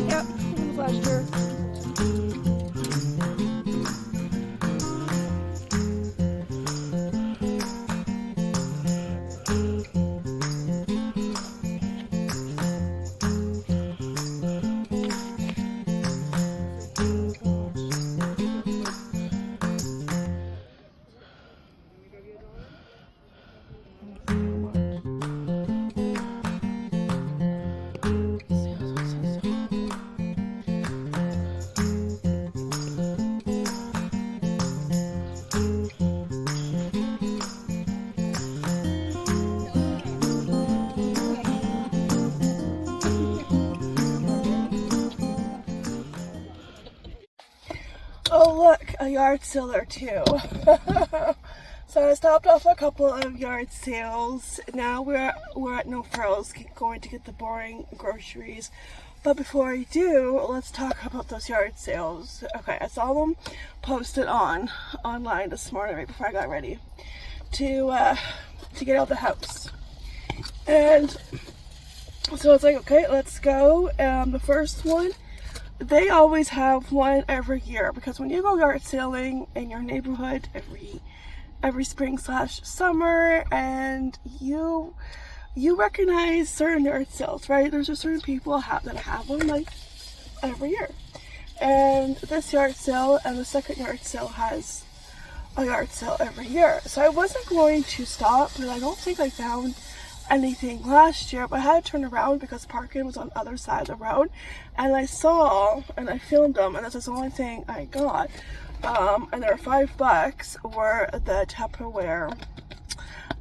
Yep, it was last year. Oh look, a yard sale there too. So I stopped off a couple of yard sales. Now we're at No Frills, going to get the boring groceries. But before I do, let's talk about those yard sales. Okay, I saw them posted online this morning right before I got ready to get out of the house. And so it's like, okay, let's go. The first one, they always have one every year, because when you go yard selling in your neighborhood every spring / summer, and you recognize certain yard sales, right? There's just certain people that have them like every year. And this yard sale and the second yard sale has a yard sale every year. So I wasn't going to stop, but I don't think I found anything last year, but I had to turn around because parking was on the other side of the road, and I saw and I filmed them, and that's the only thing I got. And they're $5 were the Tupperware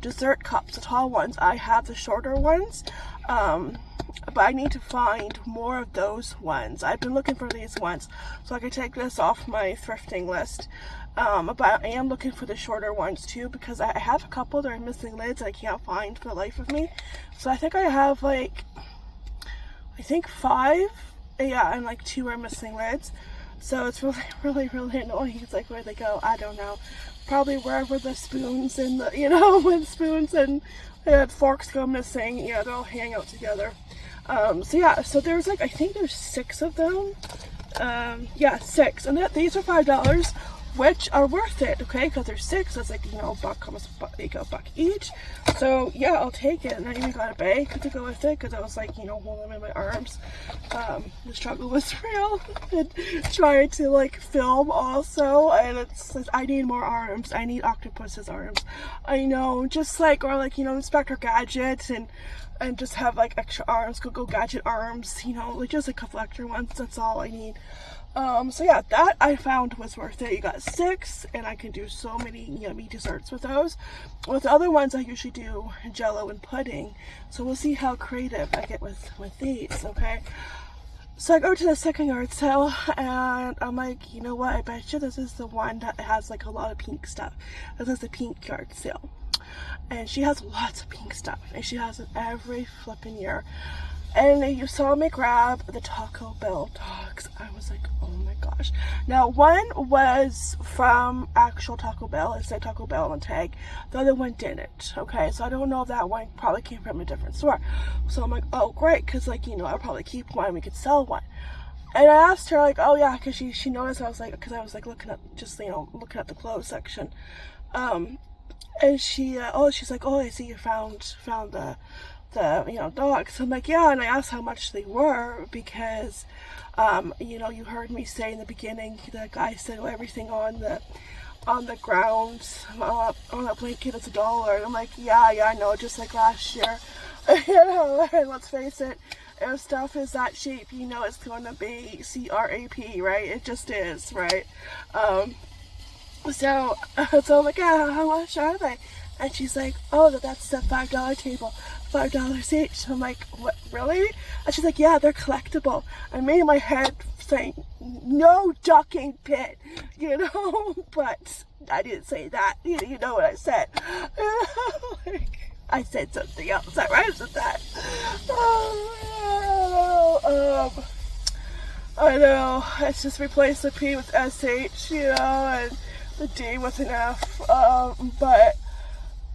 dessert cups, the tall ones. I have the shorter ones, but I need to find more of those ones. I've been looking for these ones so I can take this off my thrifting list. But I am looking for the shorter ones too, because I have a couple that are missing lids I can't find for the life of me. So I think I have like, I think 5, yeah, and like 2 are missing lids. So it's really annoying. It's like, where'd they go? I don't know. Probably wherever the spoons and the, you know, when spoons and forks go missing, yeah, they'll hang out together. So yeah, so there's like, I think there's 6 of them. Yeah, 6, and these are $5, which are worth it, okay, because there's 6. That's like, you know, almost a buck each. So yeah, I'll take it. And I even got a bag to go with it, because I was like, you know, holding them in my arms. The struggle was real, and trying to like film also, and it's I need more arms. I need octopus's arms. I know, just like, or like, you know, Inspector Gadget, and just have like extra arms, go Gadget arms, you know, like just a couple extra ones. That's all I need. So yeah, that I found was worth it. You got 6, and I can do so many yummy desserts with those. With the other ones, I usually do jello and pudding. So we'll see how creative I get with these, okay? So I go to the second yard sale, and I'm like, you know what, I bet you this is the one that has like a lot of pink stuff. This is the pink yard sale. And she has lots of pink stuff, and she has it every flipping year. And you saw me grab the Taco Bell dogs. I was like, oh my gosh. Now, one was from actual Taco Bell. It said Taco Bell on the tag. The other one didn't. Okay, so I don't know if that one probably came from a different store. So I'm like, oh great, because like, you know, I'll probably keep one. We could sell one. And I asked her like, oh yeah, because she noticed. I was like, because I was like looking at, just, you know, looking at the clothes section. And she's like, oh, I see you found the you know, dogs. So I'm like, yeah. And I asked how much they were, because you know, you heard me say in the beginning, the guy said, oh, everything on the ground on that blanket is $1. And I'm like, yeah, I know, just like last year. You know, and let's face it, if stuff is that cheap, you know it's going to be CRAP, right? It just is, right? So I'm like, yeah, how much are they? And she's like, oh, that's the $5 table, $5 each. I'm like, what, really? And she's like, yeah, they're collectible. I made my head saying, no ducking pit, you know, but I didn't say that. You know what I said. Like, I said something else that rhymes with that. I know, it's just replace the P with SH, you know, and the D with an F, but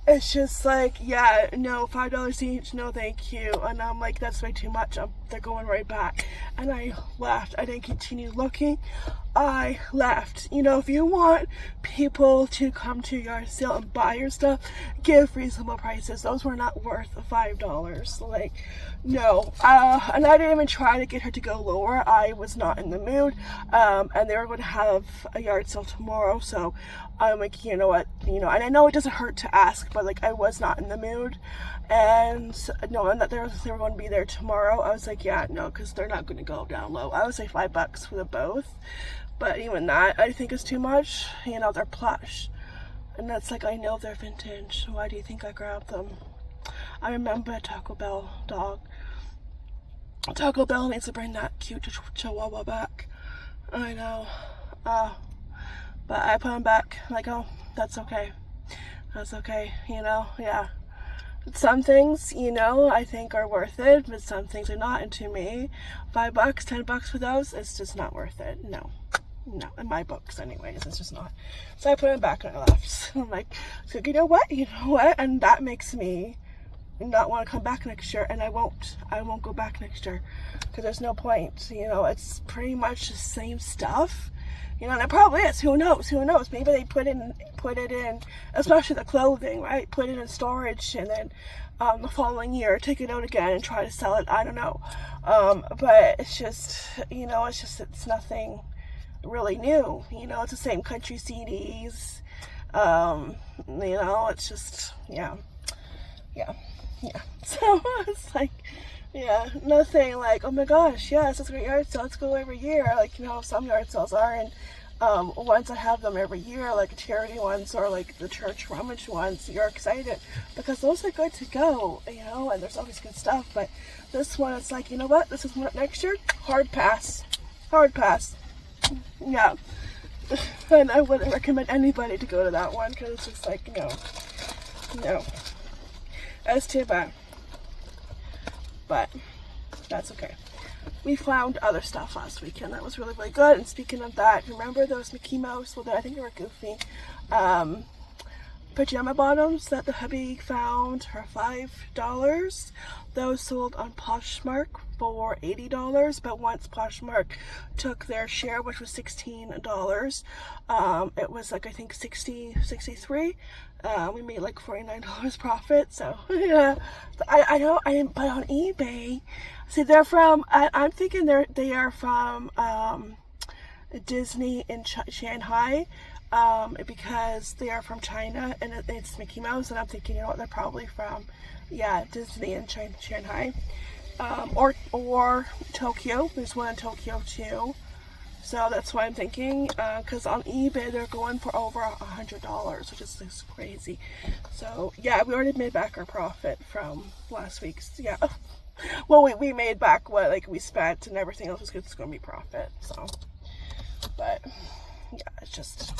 it's just like, yeah, no, $5 each, no thank you. And I'm like, that's way too much. I'm they're going right back. And I left. I didn't continue looking. I left. You know, if you want people to come to your yard sale and buy your stuff, give reasonable prices. Those were not worth $5. Like, no. And I didn't even try to get her to go lower. I was not in the mood. And they were going to have a yard sale tomorrow, so I'm like, you know what, you know, and I know it doesn't hurt to ask, but like, I was not in the mood. And knowing that they were going to be there tomorrow, I was like, yeah, no, because they're not going to go down low. I would say $5 for the both, but even that, I think is too much. You know, they're plush, and that's like, I know they're vintage. Why do you think I grabbed them? I remember a Taco Bell dog. Taco Bell needs to bring that cute Chihuahua back. I know. But I put them back. Like, oh, that's okay. That's okay. You know, yeah. Some things, you know, I think are worth it, but some things are not. And to me, $5, $10 for those, it's just not worth it. No, in my books, anyways, it's just not. So I put them back and I left. I'm like, so you know what, and that makes me not want to come back next year, and I won't go back next year because there's no point. You know, it's pretty much the same stuff. You know, and it probably is. Who knows? Maybe they put it in, especially the clothing, right? Put it in storage, and then the following year take it out again and try to sell it. I don't know. But it's just, you know, it's nothing really new. You know, it's the same country CDs. You know, it's just, yeah. So it's like, yeah, nothing like, oh my gosh, yes, it's a great yard sale, let's go every year. Like, you know, some yard sales are, and ones that have them every year, like charity ones or like the church rummage ones, you're excited because those are good to go, you know, and there's always good stuff. But this one, it's like, you know what, this is next year, hard pass. Yeah. And I wouldn't recommend anybody to go to that one because it's just like, no. That's too bad. But that's okay. We found other stuff last weekend that was really, really good. And speaking of that, remember those Mickey Mouse, well, I think they were Goofy, pajama bottoms that the hubby found for $5? Those sold on Poshmark for $80, but once Poshmark took their share, which was $16, it was like, I think 63. We made like $49 profit. So yeah, I know I didn't buy on eBay. See, they're from, I'm thinking they are from Disney in Shanghai, because they are from China and it's Mickey Mouse, and I'm thinking, you know what, they're probably from, yeah, Disney in Shanghai, or Tokyo. There's one in Tokyo too. So that's what I'm thinking, because on eBay they're going for over $100, which is just crazy. So yeah, we already made back our profit from last week's, yeah. Well, we made back what like we spent, and everything else is going to be profit. So, but yeah, it's just.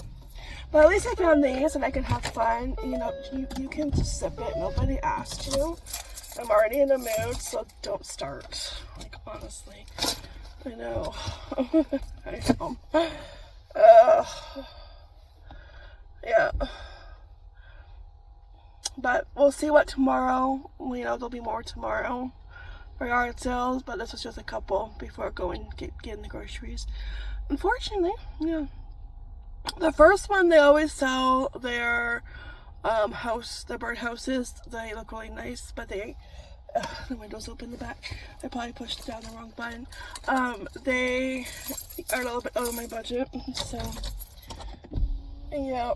But at least I found these, and I can have fun. You know, you can just sip it. Nobody asked you. I'm already in the mood, so don't start. Like, honestly. I know. I know. Yeah. But we'll see what tomorrow, you know, there'll be more tomorrow for yard sales, but this was just a couple before going getting the groceries. Unfortunately, yeah. The first one, they always sell their the bird houses. They look really nice, but the window's open in the back. I probably pushed down the wrong button. They are a little bit out of my budget, so yeah.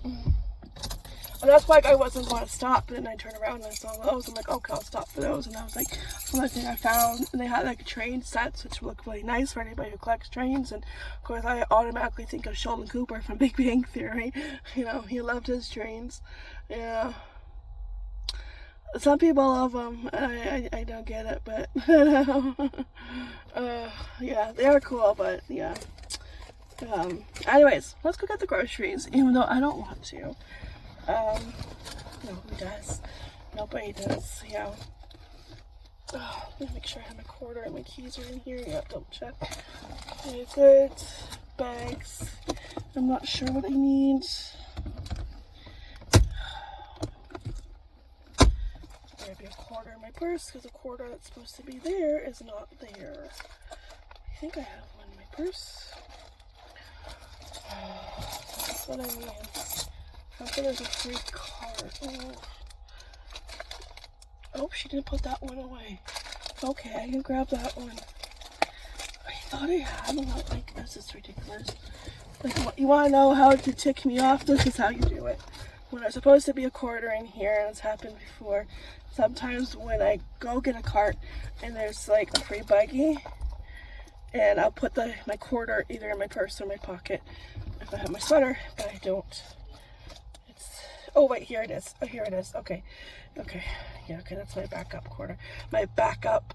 And that's why I wasn't going to stop, and then I turned around and I saw those. I'm like, okay, I'll stop for those. And I was like, another thing I found, and they had like train sets, which look really nice for anybody who collects trains. And of course, I automatically think of Sheldon Cooper from Big Bang Theory. You know, he loved his trains. Yeah. Some people love them. I don't get it, but yeah, they are cool. But yeah. Anyways, let's go get the groceries, even though I don't want to. Nobody does. Nobody does, yeah. Oh, let me make sure I have my quarter and my keys are in here. Yeah, double check. Okay, good. Bags. I'm not sure what I need. Maybe a quarter in my my purse because the quarter that's supposed to be there is not there. I think I have one in my purse. That's what I mean. After there's a free card. Oh, she didn't put that one away. Okay, I can grab that one. I thought I had one. Like, this is ridiculous. Like, you want to know how to tick me off? This is how you do it. When there's supposed to be a quarter in here, and it's happened before, sometimes when I go get a cart and there's like a free buggy, and I'll put my quarter either in my purse or my pocket if I have my sweater, but I don't. Oh wait, here it is. Oh, here it is. Okay. Yeah, okay, that's my backup quarter. My backup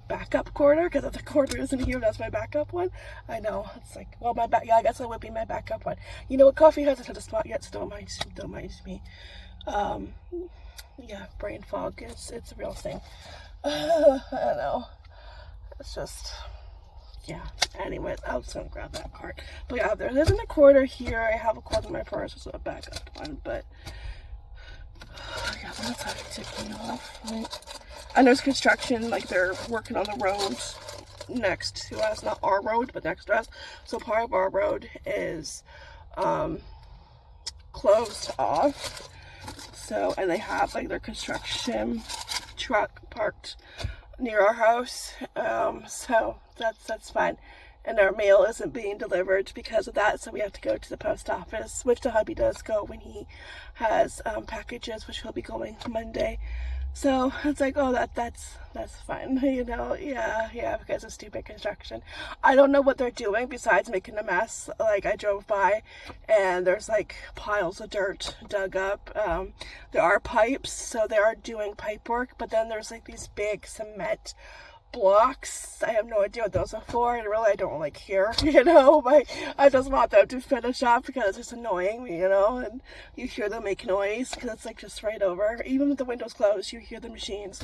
quarter, because if the quarter isn't here, that's my backup one. I know, it's like, well, yeah, I guess that would be my backup one. You know what, coffee hasn't hit a spot yet, so don't mind me. Yeah, brain fog, it's a real thing. I know. It's just, yeah. Anyways, I was gonna grab that card. But yeah, there isn't a quarter here. I have a quarter in my purse, so a backup one, but yeah, that's how to tip me off, right? And there's construction, like they're working on the road next to us, not our road, but next to us. So part of our road is closed off. So, and they have like their construction truck parked near our house. So that's fine. And our mail isn't being delivered because of that, so we have to go to the post office, which the hubby does go when he has packages, which he'll be going Monday. So it's like, oh, that's fine, you know. Yeah, because of stupid construction. I don't know what they're doing besides making a mess. Like, I drove by and there's like piles of dirt dug up. There are pipes, so they are doing pipe work, but then there's like these big cement blocks. I have no idea what those are for, and really I don't like care, you know, but I just want them to finish up because it's annoying, you know, and you hear them make noise because it's like just right over. Even with the windows closed, you hear the machines.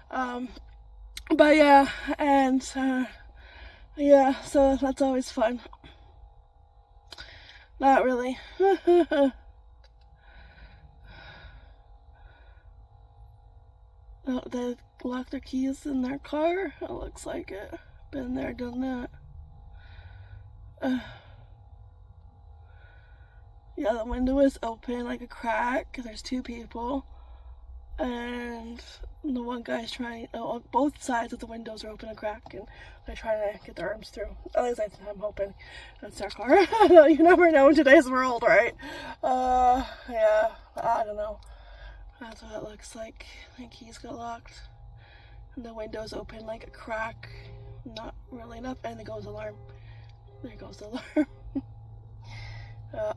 But yeah, and yeah, so that's always fun. Not really. Oh, they locked their keys in their car? It looks like it. Been there, done that. Yeah, the window is open like a crack. There's two people. And the one guy's trying, both sides of the windows are open a crack, and they're trying to get their arms through. At least I'm hoping that's their car. You never know in today's world, right? Yeah, I don't know. That's what it looks like. The keys got locked. And the window's open like a crack. Not really enough. And there goes the alarm. There goes the alarm.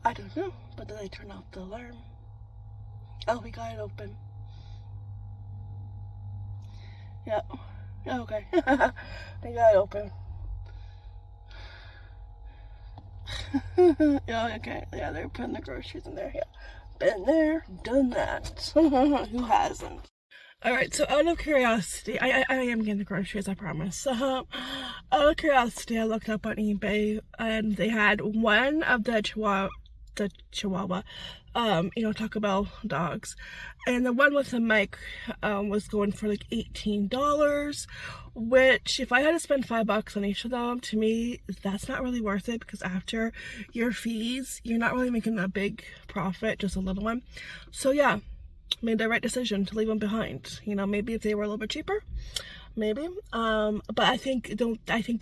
I don't know. But did they turn off the alarm? Oh, we got it open. Yeah. Okay. I got it open. Yeah, okay. Yeah, they're putting the groceries in there. Yeah. Been there, done that. Who hasn't? Alright, so out of curiosity, I am getting the groceries, I promise. Out of curiosity, I looked up on eBay, and they had one of the Chihuahua, Taco Bell dogs, and the one with the mic was going for like $18, which if I had to spend $5 on each of them, to me that's not really worth it, because after your fees you're not really making a big profit, just a little one. So yeah, made the right decision to leave them behind. You know, maybe if they were a little bit cheaper, maybe, but I think the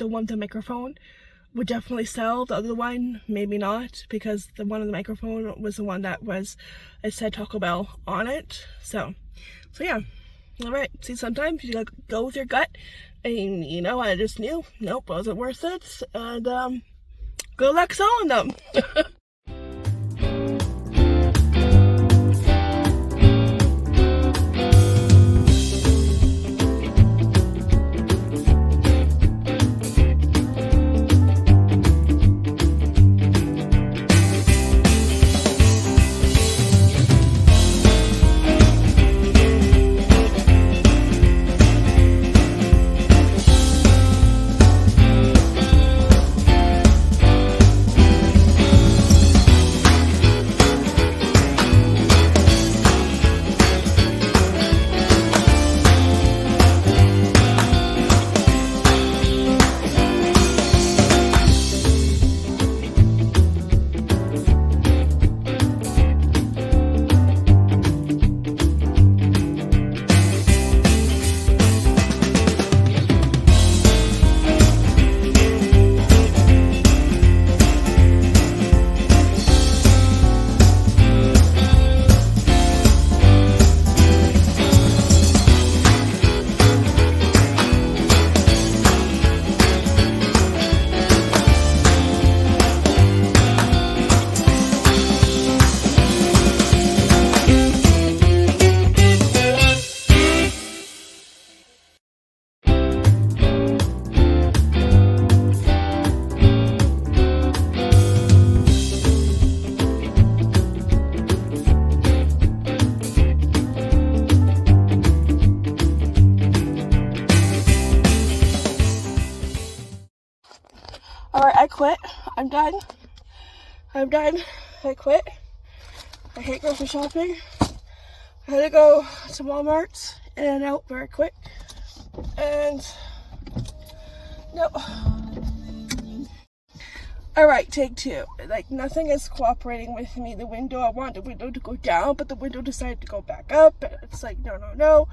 one with the microphone would definitely sell. The other one, maybe not, because the one on the microphone was the one that it said Taco Bell on it. So yeah. Alright, see, sometimes you gotta go with your gut, and you know, I just knew, nope, wasn't worth it, and good luck selling them. done. I'm done. I quit. I hate grocery shopping. I had to go to Walmart in and out very quick. And no. Alright, take two. Like, nothing is cooperating with me. The window, I want the window to go down, but the window decided to go back up. And it's like, no, no, no.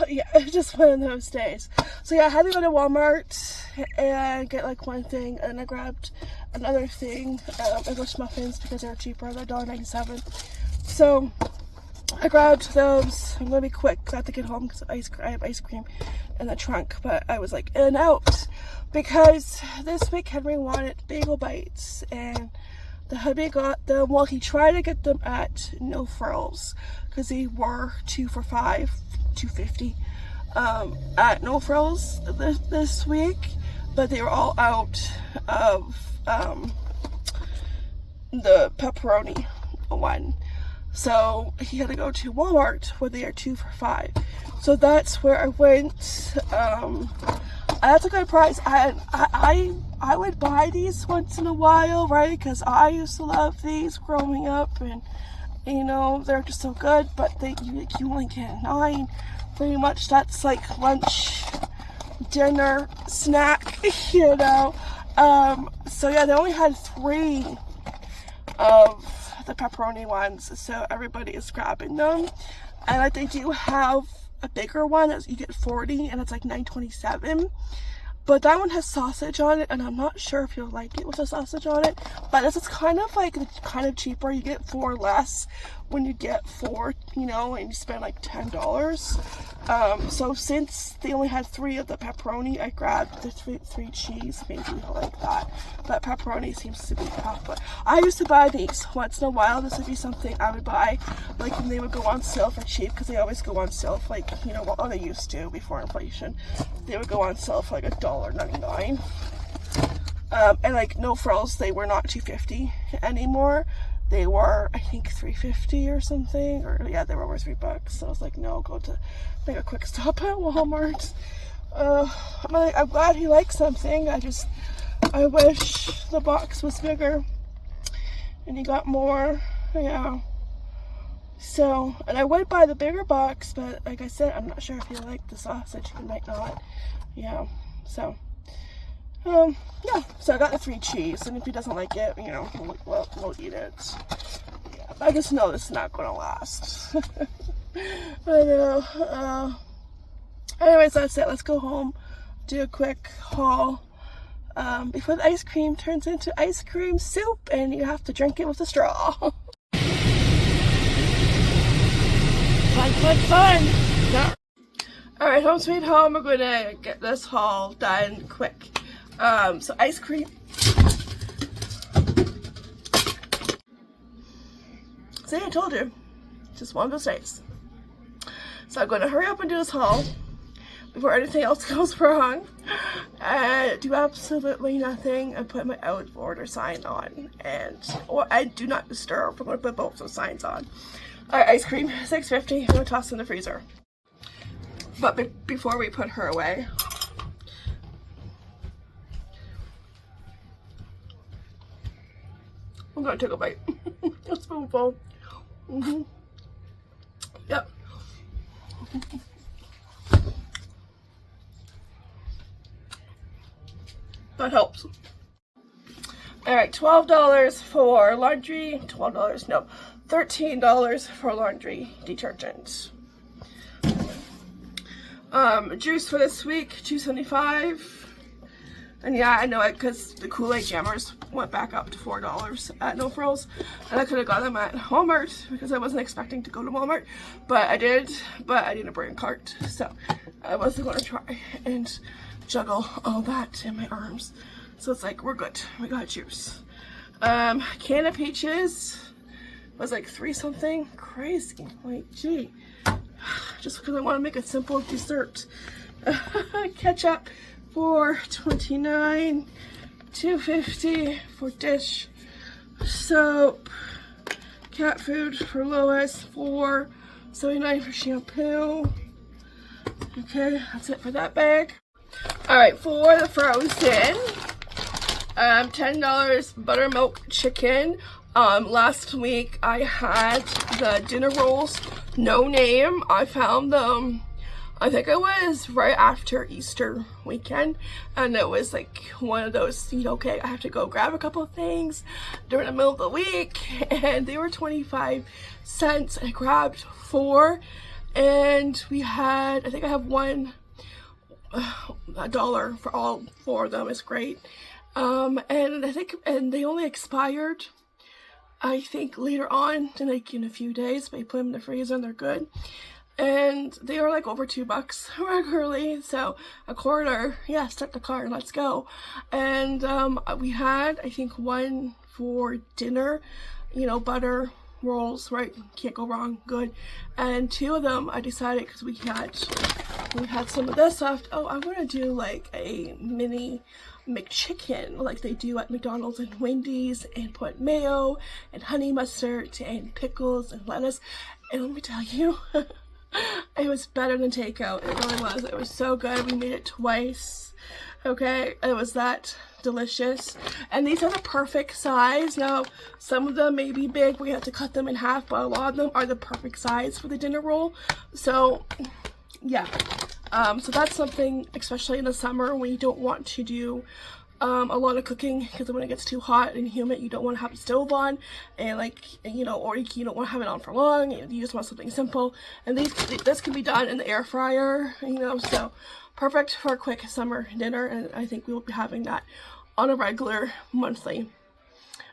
Yeah, it's just one of those days. So yeah, I had to go to Walmart and get like one thing, and I grabbed another thing, English muffins, because they're cheaper. They're $1.97. So I grabbed those. I'm gonna be quick because I have to get home because I have ice cream in the trunk. But I was like in and out because this week Henry wanted bagel bites, and the hubby got them. Well, he tried to get them at No Frills because they were 2 for $5, $2.50 at No Frills this week, but they were all out of the pepperoni one. So he had to go to Walmart where they are 2 for $5. So that's where I went. That's a good price. I would buy these once in a while, right? Because I used to love these growing up, and you know, they're just so good. But you only get 9. Pretty much that's like lunch, dinner, snack, you know. So yeah, they only had 3 of the pepperoni ones, so everybody is grabbing them. And like they do have a bigger one, you get 40, and it's like $9.27. But that one has sausage on it, and I'm not sure if you'll like it with the sausage on it. But this is kind of like cheaper. You get 4 less when you get 4, you know, and you spend like $10. So since they only had 3 of the pepperoni, I grabbed the 3 cheese. Maybe you'll like that. But pepperoni seems to be tough. But I used to buy these once in a while. This would be something I would buy, like when they would go on sale for cheap, because they always go on sale for, like, you know, well, they used to before inflation. They would go on sale for like $1.99. And like No Frills, they were not $2.50 anymore. They were, I think, $3.50 or something. Or yeah, they were over $3. So I was like, no, go to make a quick stop at Walmart. I'm glad he likes something. I wish the box was bigger and he got more. Yeah. So, and I would buy the bigger box, but like I said, I'm not sure if he liked the sausage. He might not. Yeah. So, yeah. So I got the 3 cheese, and if he doesn't like it, you know, we'll eat it. Yeah. I just know this is not going to last. But anyways, that's it. Let's go home, do a quick haul before the ice cream turns into ice cream soup, and you have to drink it with a straw. Fun. Yeah. Alright, home sweet home. We're gonna get this haul done quick. So ice cream. See, I told you. Just one of those days. So I'm gonna hurry up and do this haul before anything else goes wrong. Do absolutely nothing and put my out of order sign on. Or I do not disturb. I'm gonna put both those signs on. Alright, ice cream, $6.50. I'm gonna toss in the freezer. But before we put her away, I'm gonna take a bite. A spoonful. Yep. That helps. Alright, $12 for laundry. $12, no. $13 for laundry detergent. Juice for this week, $2.75. And yeah, I know it because the Kool-Aid jammers went back up to $4 at No Frills. And I could have got them at Walmart because I wasn't expecting to go to Walmart. But I did, but I didn't bring a cart. So I wasn't going to try and juggle all that in my arms. So it's like, we're good. We got juice. Can of peaches was like $3 something. Crazy. Like, gee. Just because I want to make a simple dessert. Ketchup for $29, $2.50 for dish soap. Cat food for Lois, $4.79 for shampoo. Okay, that's it for that bag. Alright, for the frozen, $10 buttermilk chicken. Last week I had the dinner rolls, no name. I found them, I think it was right after Easter weekend, and it was like one of those, you know, okay, I have to go grab a couple of things during the middle of the week, and they were 25 cents. I grabbed 4, and we had, I think I have $1 for all 4 of them. It's great. And I think, and they only expired, I think, later on, like in a few days, but you put them in the freezer and they're good. And they are like over $2 regularly, so a quarter. Yeah, start the car, let's go. And we had, I think, 1 for dinner, you know, butter rolls, right? Can't go wrong, good. And 2 of them I decided, because we had some of this left. Oh, I want to do like a mini McChicken like they do at McDonald's and Wendy's, and put mayo and honey mustard and pickles and lettuce. And let me tell you, it was better than takeout. It really was. It was so good. We made it twice. Okay, it was that delicious. And these are the perfect size. Now, some of them may be big. We have to cut them in half, but a lot of them are the perfect size for the dinner roll. So, yeah. So that's something, especially in the summer when you don't want to do a lot of cooking, because when it gets too hot and humid, you don't want to have the stove on, and like, you know, or you don't want to have it on for long. You just want something simple, and this can be done in the air fryer, you know, so perfect for a quick summer dinner. And I think we will be having that on a regular monthly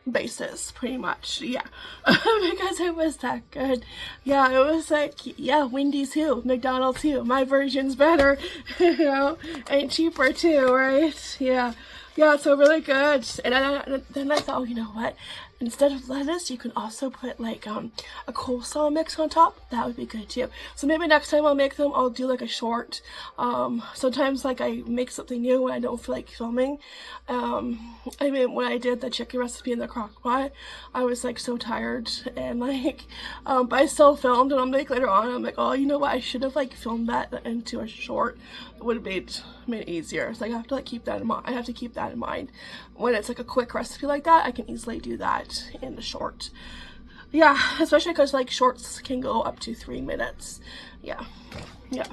basis, pretty much. Yeah. Because it was that good. Yeah, it was like, yeah, Wendy's too, McDonald's too. My version's better, you know, and cheaper too, right? Yeah. Yeah, so really good. And then I thought, oh, you know what? Instead of lettuce, you can also put like a coleslaw mix on top. That would be good too. So maybe next time I'll make them, I'll do like a short. Sometimes like I make something new when I don't feel like filming. I mean, when I did the chicken recipe in the crock pot, I was like so tired, and like, but I still filmed, and I'm like later on, I'm like, oh, you know what? I should have like filmed that into a short. It would have made it easier. So I have to like keep that in mind. I have to keep that in mind when it's like a quick recipe like that. I can easily do that in the short. Yeah, especially because like shorts can go up to 3 minutes. Yeah.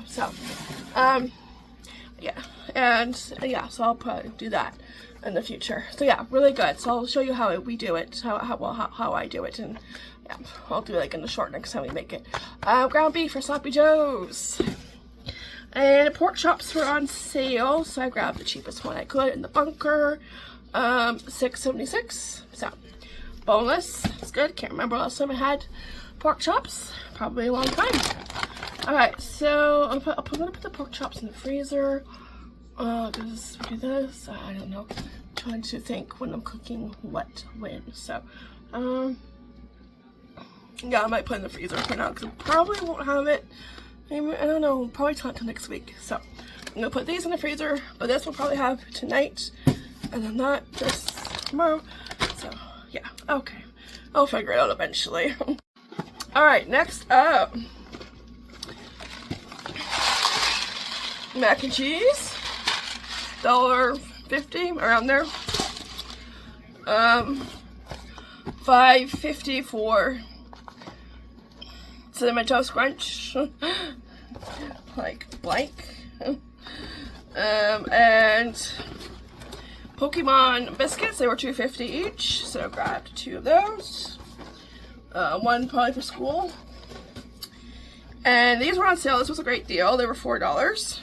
So yeah, and yeah, so I'll probably do that in the future. So yeah, really good. So I'll show you how we do it, how I do it, and yeah, I'll do it like in the short next time we make it. Ground beef for Sloppy Joe's. And pork chops were on sale, so I grabbed the cheapest one I could in the bunker. $6.76. So boneless. It's good. Can't remember last time I had pork chops. Probably a long time. Alright, so I'm gonna put the pork chops in the freezer. Because do this. I don't know. I'm trying to think when I'm cooking what when. So yeah, I might put it in the freezer for now, because I probably won't have it. I don't know, probably till next week. So I'm gonna put these in the freezer, but this we'll probably have tonight, and then that this tomorrow. So yeah, okay, I'll figure it out eventually. All right, next up, mac and cheese, $1.50 around there. $5.50 for Cinnamon Toast Crunch, like blank, and Pokemon biscuits. They were $2.50 each, so I grabbed 2 of those. One probably for school. And these were on sale. This was a great deal. They were $4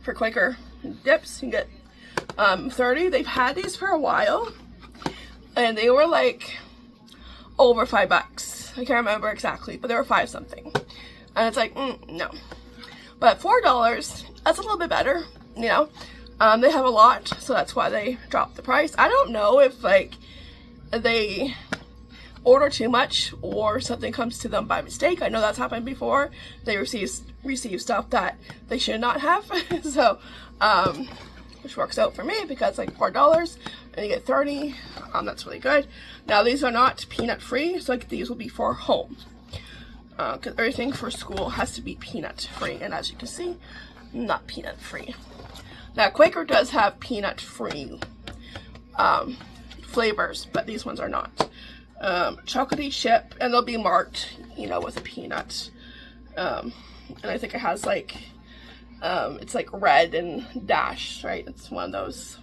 for Quaker dips. You can get 30. They've had these for a while, and they were like over $5. I can't remember exactly, but they were 5 something. And it's like, no. But $4, that's a little bit better, you know. They have a lot, so that's why they dropped the price. I don't know if like they order too much or something comes to them by mistake. I know that's happened before. They receive stuff that they should not have. So which works out for me, because like $4 and you get 30. That's really good. Now these are not peanut free, so like these will be for home, because everything for school has to be peanut free, and as you can see, not peanut free. Now Quaker does have peanut free flavors, but these ones are not. Chocolatey chip, and they'll be marked, you know, with a peanut. And I think it has like, it's like red and dash, right? It's one of those.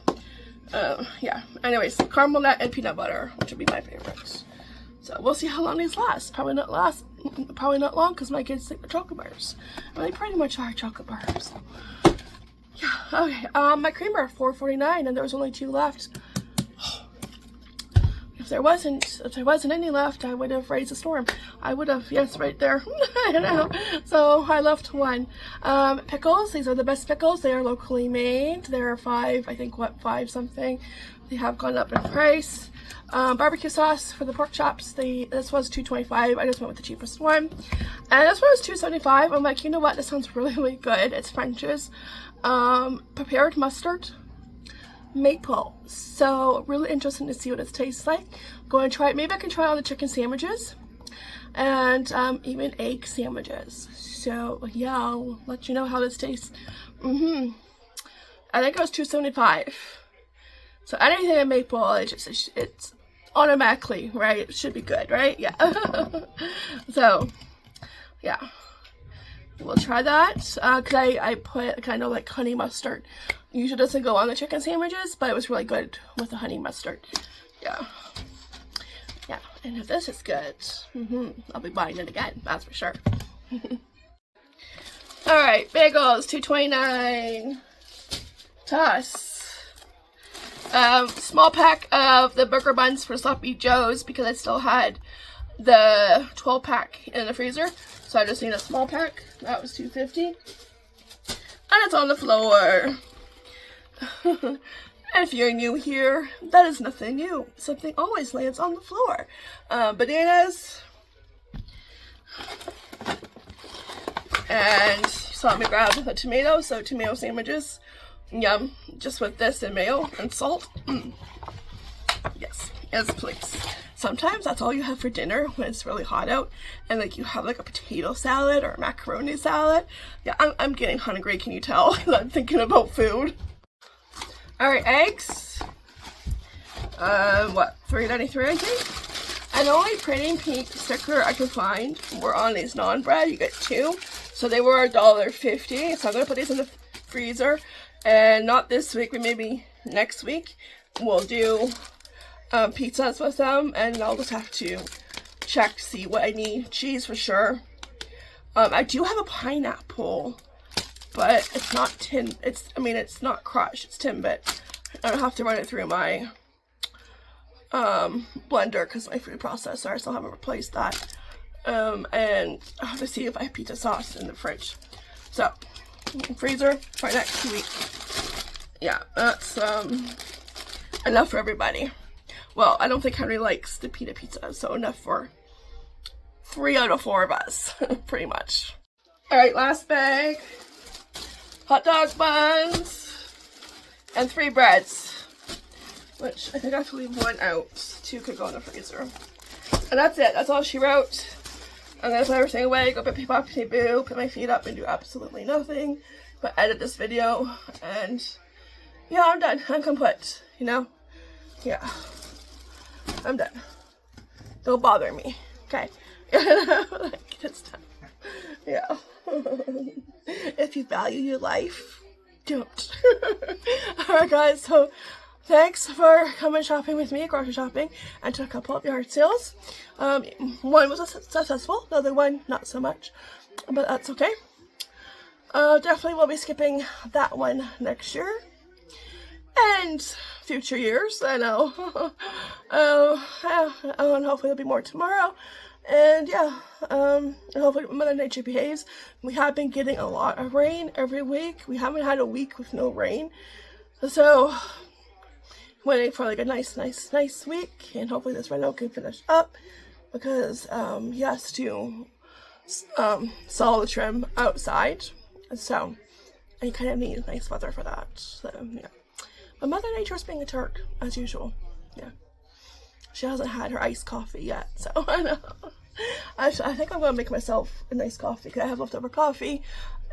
Yeah. Anyways, caramel nut and peanut butter, which would be my favorites. So we'll see how long these last. Probably not long, because my kids think they're chocolate bars. Well, they pretty much are chocolate bars. So. Yeah. Okay. My creamer, $4.49, and there was only 2 left. If there wasn't any left, I would have raised a storm. I would have, yes, right there. I know. So I left 1. Pickles, these are the best pickles. They are locally made. They're 5, I think, what, 5 something. They have gone up in price. Barbecue sauce for the pork chops. This was $2.25. I just went with the cheapest one. And this one was $2.75. I'm like, you know what? This sounds really, really good. It's French's. Prepared mustard. Maple. So really interesting to see what it tastes like. Going to try it. Maybe I can try all the chicken sandwiches and even egg sandwiches. So yeah, I'll let you know how this tastes. I think it was $2.75. So anything in maple, it's automatically, right? It should be good, right? Yeah. So yeah, we'll try that. Cause I put kind of like honey mustard. Usually doesn't go on the chicken sandwiches, but it was really good with the honey mustard. Yeah. Yeah, and if this is good, I'll be buying it again, that's for sure. Alright, bagels, $2.29. Toss. Small pack of the burger buns for Sloppy Joe's, because I still had the 12-pack in the freezer. So I just need a small pack. That was $2.50. And it's on the floor. If you're new here, that is nothing new. Something always lands on the floor. Bananas. And you saw me grab the tomato, so tomato sandwiches. Yum. Just with this and mayo and salt. Yes, please. Sometimes that's all you have for dinner when it's really hot out, and like you have like a potato salad or a macaroni salad. Yeah, I'm getting hungry, can you tell? I'm thinking about food. Alright, eggs. What, $3.93 I think? And the only pretty pink sticker I could find were on these non-bread. You get 2. So they were $1.50. So I'm going to put these in the freezer. And not this week, but maybe next week. We'll do pizzas with them. And I'll just have to check, see what I need. Cheese for sure. I do have a pineapple. But it's not tin, it's not crushed, it's tinned. I don't have to run it through my blender because my food processor, I still haven't replaced that. And I have to see if I have pizza sauce in the fridge. So, freezer for next week. Yeah, that's enough for everybody. Well, I don't think Henry likes the pita pizza, so enough for 3 out of 4 of us, pretty much. Alright, last bag. Hot dog buns and 3 breads, which I think I have to leave 1 out. 2 could go in the freezer. And that's it. That's all she wrote. I'm gonna put everything away, go bippy boppy boo, put my feet up and do absolutely nothing but edit this video. And yeah, I'm done. I'm complete. You know? Yeah. I'm done. Don't bother me. Okay. Like, it's done. Yeah. If you value your life, don't. Alright guys, so thanks for coming shopping with me, grocery shopping, and to a couple of yard sales. One was successful, the other one not so much, but that's okay. Definitely will be skipping that one next year. And future years, I know. And hopefully there'll be more tomorrow. And yeah, hopefully Mother Nature behaves. We have been getting a lot of rain every week. We haven't had a week with no rain. So, waiting for like a nice week. And hopefully this reno can finish up. Because, he has to saw the trim outside. So, I kind of need nice weather for that. So, yeah. But Mother Nature's being a turd, as usual. Yeah. She hasn't had her iced coffee yet, so I know. I think I'm gonna make myself a nice coffee because I have leftover coffee,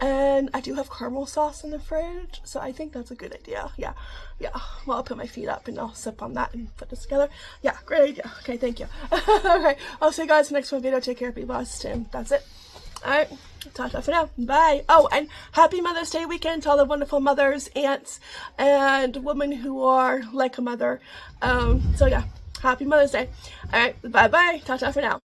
and I do have caramel sauce in the fridge, so I think that's a good idea. Yeah. Well, I'll put my feet up and I'll sip on that and put this together. Yeah, great idea. Okay, thank you. Okay, I'll see you guys in the next one video. Take care, be blessed, and that's it. All right, ta-ta for now. Bye. Oh, and happy Mother's Day weekend to all the wonderful mothers, aunts, and women who are like a mother. So yeah, happy Mother's Day. All right, bye-bye. Ta-ta for now.